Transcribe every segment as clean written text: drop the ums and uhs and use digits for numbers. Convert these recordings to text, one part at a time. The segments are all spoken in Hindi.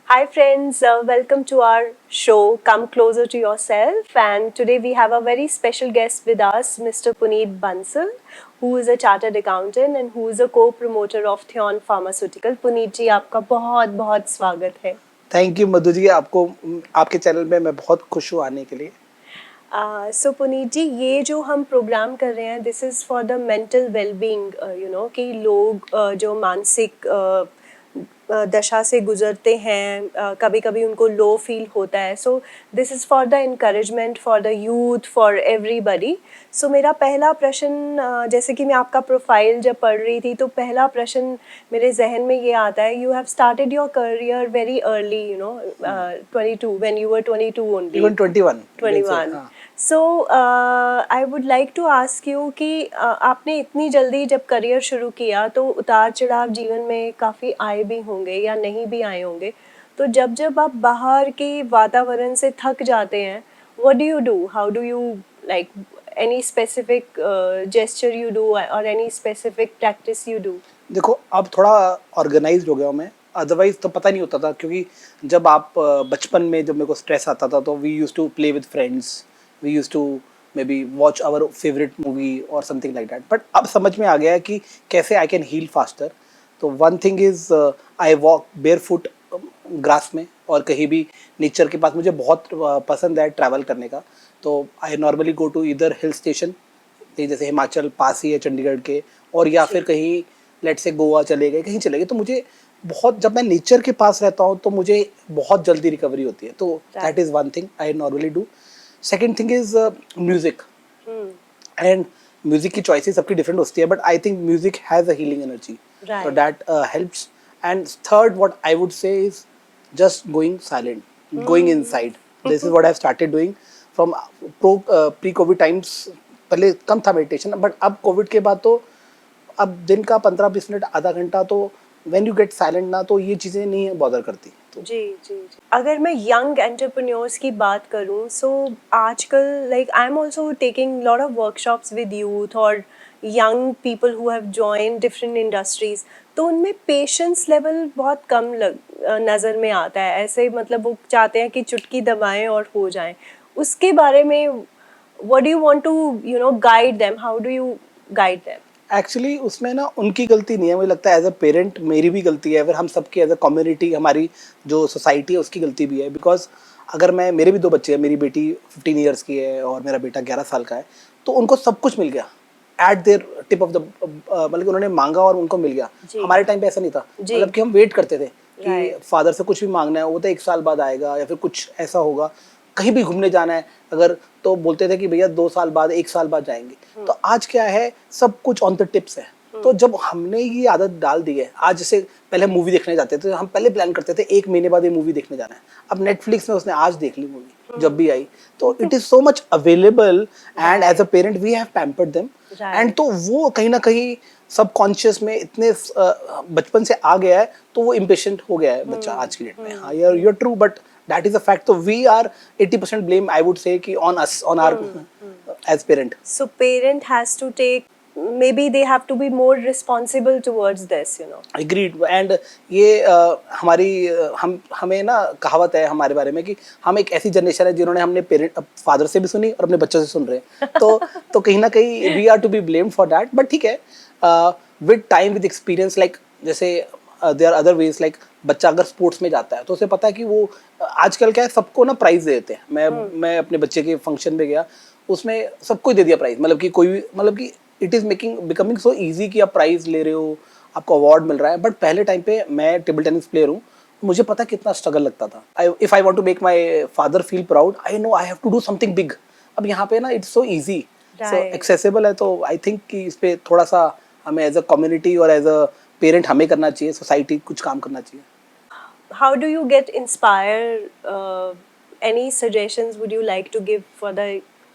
Hi, friends. Welcome to our show, Come Closer to Yourself. And today we have a very special guest with us, Mr. Puneet Bansal, who is a chartered accountant and who is a co promoter of Theon Pharmaceutical. Puneet ji, आपका बहुत बहुत स्वागत है. थैंक यू मधु जी, आपको आपके चैनल में मैं बहुत खुश हूँ आने के लिए. सो पुनीत जी, ये जो हम प्रोग्राम कर रहे हैं, this is for the mental wellbeing, कि लोग जो मानसिक दशा से गुजरते हैं, कभी कभी उनको लो फील होता है. So this is for the encouragement for the youth, for everybody. So मेरा पहला प्रश्न, जैसे कि मैं आपका प्रोफाइल जब पढ़ रही थी, तो पहला प्रश्न मेरे जहन में ये आता है. You have started your career very early, 22, when you were 22 only. Even 21. 21. So I would like to ask you कि आपने इतनी जल्दी जब करियर शुरू किया तो उतार चढ़ाव जीवन में काफ़ी आए भी होंगे या नहीं भी आए होंगे. तो जब जब आप बाहर के वातावरण से थक जाते हैं, what do you do? How do you like any specific gesture you do और any specific practice you do? देखो, अब थोड़ा ऑर्गेनाइज्ड हो गया हूँ मैं. अदरवाइज तो पता नहीं होता था, क्योंकि जब आप बचपन में जब मेरे को स्ट्रेस आता था तो we use to play with friends, we use to maybe watch our favourite movie और समथिंग लाइक दैट. बट अब समझ में आ गया है कि कैसे आई कैन हील फास्टर. तो one thing is I walk barefoot grass में, और कहीं भी नेचर के पास मुझे बहुत पसंद है ट्रैवल करने का. तो आई नॉर्मली गो टू इधर हिल स्टेशन, जैसे हिमाचल पास ही है चंडीगढ़ के, और या फिर कहीं लेट से गोवा चले गए, कहीं चले गए. तो मुझे बहुत, जब मैं नेचर के पास रहता हूँ तो मुझे बहुत जल्दी रिकवरी होती है. तो that is one thing I normally do. Second thing is music. And music की चॉइसेस सबकी डिफरेंट होती है, but I think music has a healing energy, so that helps. And third, what I would say is just going silent, going inside. This is what I've started doing from pre-COVID times. पहले कम था मेडिटेशन, बट अब कोविड के बाद तो अब दिन का 15-20 मिनट, आधा घंटा, तो व्हेन यू गेट साइलेंट ना, तो ये चीज़ें नहीं बॉदर करती. तो जी जी जी. अगर मैं यंग एंटरप्रेन्योर्स की बात करूं, सो आजकल like I am also taking lot of workshops with youth और young people who have joined different industries. तो उनमें पेशेंस लेवल बहुत कम नज़र में आता है. ऐसे मतलब वो चाहते हैं कि चुटकी दबाएं और हो जाएं. उसके बारे में what do you want to guide them? How do you guide them? Actually उसमें ना उनकी गलती नहीं है, मुझे लगता है एज अ पेरेंट मेरी भी गलती है, फिर हम सबकी एज अ कम्युनिटी, हमारी जो सोसाइटी है उसकी गलती भी है. बिकॉज अगर मेरे भी 2 बच्चे हैं, मेरी बेटी 15 ईयर्स की है और मेरा बेटा 11 साल का है. तो उनको सब कुछ मिल गया eight there tip of the, मतलब कि उन्होंने मांगा और उनको मिल गया. हमारे टाइम पे ऐसा नहीं था. मतलब कि हम वेट करते थे कि फादर से कुछ भी मांगना है वो तो 1 साल बाद आएगा, या फिर कुछ ऐसा होगा. कहीं भी घूमने जाना है अगर, तो बोलते थे कि भैया 2 साल बाद, 1 साल बाद जाएंगे. तो आज क्या है, सब कुछ ऑन द टिप्स है. तो जब हमने ये आदत डाल दी है, आज जैसे पहले मूवी देखने जाते थे, हम पहले प्लान करते थे 1 महीने बाद ये मूवी देखने जाना है. अब नेटफ्लिक्स में उसने आज देख ली मूवी जब भी आई. तो it is so much available, and as a parent we have pampered them. And तो वो कहीं ना कहीं सबकॉन्शियस में इतने बचपन से आ गया है, तो वो इम्पेशेंट हो गया है बच्चा आज की डेट में. हाँ, you're true, but that is a fact. So we are 80% blame, I would say, ki on us, on our as parent. So parent has to take, maybe they have to be more responsible towards this. Agreed. And ये हमारी हमें ना कहावत है हमारे बारे में कि हम एक ऐसी जनरेशन है जिन्होंने हमने पेरेंट फादर से भी सुनी और अपने बच्चों से सुन रहे हैं. तो कहीं ना कहीं we are to be blamed for that. But ठीक है, with time, with experience, like जैसे there are other ways. Like बच्चा अगर स्पोर्ट्स में जाता है तो उसे पता है कि वो आजकल क्या है, सबको ना प्राइज दे देते हैं. मैं अपने बच्चे के फंक्शन में गया, उसमें सबको दे दिया प्राइज. मतलब कि कोई भी, मतलब कि it is becoming so easy कि आप प्राइज ले रहे हो, आपको अवार्ड मिल रहा है. बट पहले टाइम पे, मैं टेबल टेनिस प्लेयर हूँ, मुझे पता कितना स्ट्रगल लगता था. If I want to make my father feel proud, I know I have to do something big. अब यहाँ पे ना it's so easy, so accessible है. तो आई थिंक कि इस पे थोड़ा सा हमें एज अ कम्युनिटी और एज अ पेरेंट हमें करना चाहिए, सोसाइटी कुछ काम करना चाहिए. How do you get inspired? Any suggestions would you like to give for the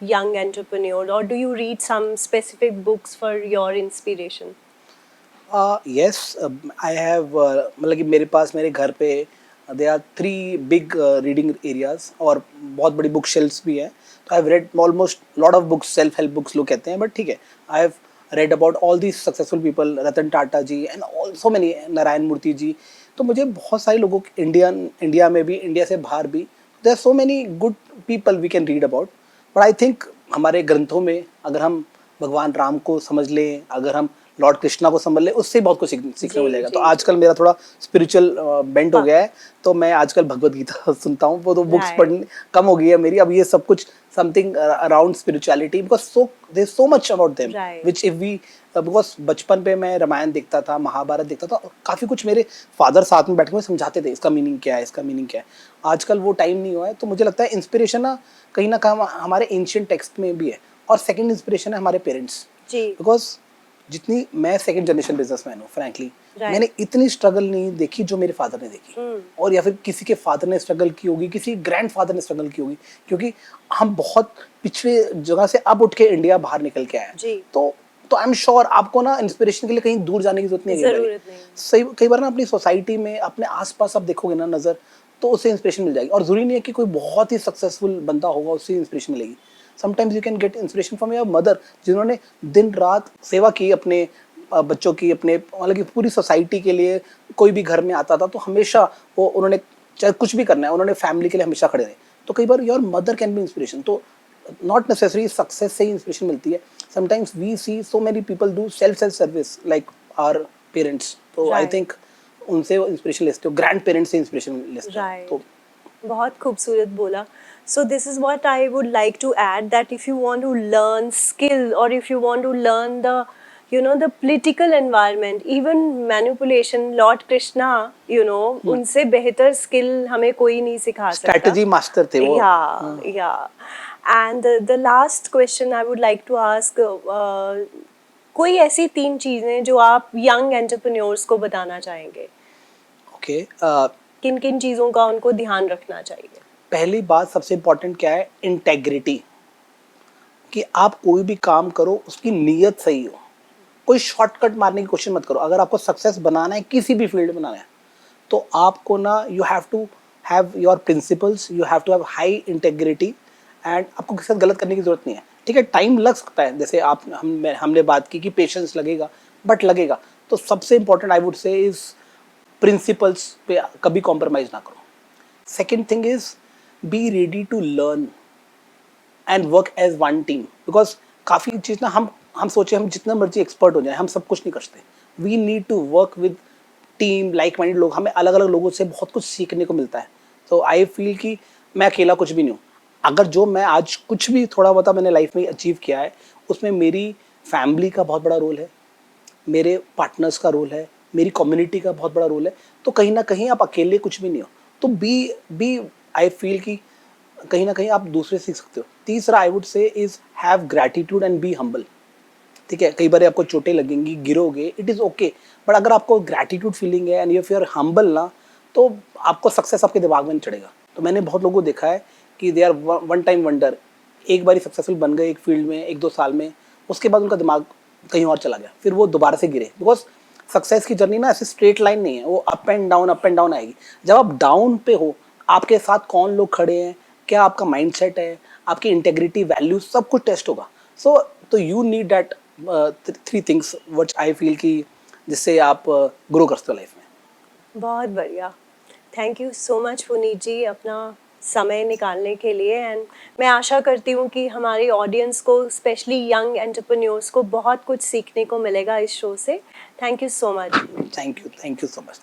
young entrepreneur, or do you read some specific books for your inspiration? Yes, I have, मतलब कि मेरे पास, मेरे घर पे there are 3 big reading areas, और बहुत बड़ी बुक शेल्फ्स भी हैं. तो I have read almost lot of books, self help books लोग कहते हैं, बट ठीक है, I have read about all these successful people, Ratan Tata ji and also many, Narayan Murthy ji. तो मुझे बहुत सारे लोगों इंडिया में भी, इंडिया से बाहर भी, there are so many good people we can read about. But I think हमारे ग्रंथों में अगर हम भगवान राम को समझ लें, अगर हम लॉर्ड कृष्णा को समझ लें, उससे बहुत कुछ सीखने को जी मिलेगा। तो जी आजकल मेरा थोड़ा स्पिरिचुअल बेंट हो हाँ गया है, तो मैं आजकल भगवत गीता सुनता हूँ। वो तो बुक्स राइट पढ़ने कम हो गई है मेरी, अब ये सब कुछ something around spirituality, because so there so much about them right which if we, because बचपन पे मैं रामायण देखता था, महाभारत देखता था, काफ़ी कुछ मेरे फादर साथ में बैठ के समझाते थे, इसका मीनिंग क्या है, इसका मीनिंग क्या है। आजकल वो टाइम नहीं हुआ है, तो मुझे लगता है इंस्पिरेशन ना कहीं ना कहीं हमारे एंशिएंट टेक्स्ट में भी है। और सेकंड इंस्पिरेशन है हमारे पेरेंट्स, जी बिकॉज जितनी मैं सेकंड जनरेशन बिजनेसमैन हूँ फ्रैंकली, राइट मैंने इतनी स्ट्रगल नहीं देखी जो मेरे फादर ने देखी, और या फिर किसी के फादर ने स्ट्रगल की होगी, किसी ग्रैंडफादर ने स्ट्रगल की होगी, क्योंकि हम बहुत पिछड़े जगह से अब उठ के इंडिया बाहर निकल के आए हैं। जी तो आई एम श्योर आपको ना इंस्पिरेशन के लिए कहीं दूर जाने की जरूरत नहीं है। कई बार जरूरत नहीं सही, कई बार ना अपनी सोसाइटी में, अपने आसपास आप देखोगे ना नजर, तो उससे इंस्पिरेशन मिल जाएगी। और जरूरी नहीं है कि कोई बहुत ही सक्सेसफुल बंदा होगा उससे इंस्पिरेशन मिलेगी। Sometimes you can get inspiration from your mother, जिन्होंने दिन रात सेवा की अपने बच्चों की, अपने मतलब कि पूरी सोसाइटी के लिए। कोई भी घर में आता था तो हमेशा वो, उन्होंने चाहे कुछ भी करना है, उन्होंने फैमिली के लिए हमेशा खड़े रहे। तो कई बार your mother can be inspiration. तो नॉट नेसेसरी सक्सेस से ही इंस्पिरेशन मिलती है। Sometimes we see so many people do self service like our parents, तो आई राइट थिंक उनसे इंस्पिरेशन लेते हो, ग्रैंड पेरेंट्स से इंस्पिरेशन लेते हो। राइट तो बहुत खूबसूरत बोला. So this is what I would like to add, that if you want to learn skill, or if you want to learn the, you know, the political environment, even manipulation, Lord Krishna, you know, उनसे बेहतर skill हमें कोई नहीं सिखा सकता. स्ट्रैटेजी मास्टर थे वो। Yeah. And the last question I would like to ask, कोई ऐसी 3 चीजें जो आप young entrepreneurs को बताना चाहेंगे, ओके, किन किन चीजों का उनको ध्यान रखना चाहिए? पहली बात सबसे इंपॉर्टेंट क्या है, इंटेग्रिटी। कि आप कोई भी काम करो उसकी नीयत सही हो, कोई शॉर्टकट मारने की कोशिश मत करो। अगर आपको सक्सेस बनाना है, किसी भी फील्ड में बनाना है, तो आपको ना you have to have your principles, you have to have high integrity, and आपको किसी के साथ गलत करने की जरूरत नहीं है। ठीक है, टाइम लग सकता है, जैसे आप हमने बात की कि पेशेंस लगेगा, बट लगेगा। तो सबसे important I would say is principles पे कभी कॉम्प्रोमाइज ना करो। Second thing is be ready to learn and work as one team, because काफ़ी चीज़ ना हम सोचे हम जितना मर्जी एक्सपर्ट हो जाए, हम सब कुछ नहीं कर सकते। We need to work with team, like minded लोग। हमें अलग अलग लोगों से बहुत कुछ सीखने को मिलता है। तो आई फील कि मैं अकेला कुछ भी नहीं हूँ। अगर जो मैं आज कुछ भी थोड़ा बहुत मैंने लाइफ में अचीव किया है, उसमें मेरी फैमिली का बहुत बड़ा रोल है, मेरे पार्टनर्स का रोल है, मेरी कम्युनिटी का बहुत बड़ा रोल है। तो कहीं ना कहीं आप अकेले कुछ भी नहीं हो। तो बी आई फील कि कहीं ना कहीं आप दूसरे सीख सकते हो। तीसरा I would say is have gratitude and be humble. ठीक है, कई बार आपको चोटें लगेंगी, गिरोगे, इट इज़ ओके, बट अगर आपको ग्रैटिट्यूड फीलिंग है and if you are humble ना, तो आपको सक्सेस आपके दिमाग में नहीं चढ़ेगा। तो मैंने बहुत लोगों को देखा है कि they are one time wonder, एक बार सक्सेसफुल बन गए एक फील्ड में, 1-2 साल में, उसके बाद उनका दिमाग कहीं और चला गया, फिर वो दोबारा से गिरे। बिकॉज सक्सेस की जर्नी ना ऐसे स्ट्रेट लाइन नहीं है, वो अप एंड डाउन आएगी। जब आप डाउन पे हो, आपके साथ कौन लोग खड़े हैं, क्या आपका माइंडसेट है, आपकी इंटेग्रिटी, वैल्यू, सब कुछ टेस्ट होगा। सो तो you need that 3 things which I feel कि जिससे आप ग्रो कर सकते हो लाइफ में। बहुत बढ़िया. Thank you so much Puneet ji अपना समय निकालने के लिए. एंड मैं आशा करती हूँ कि हमारी ऑडियंस को, स्पेशली यंग एंटरप्रेन्योर्स को, बहुत कुछ सीखने को मिलेगा इस शो से. Thank you so much. Thank you so much.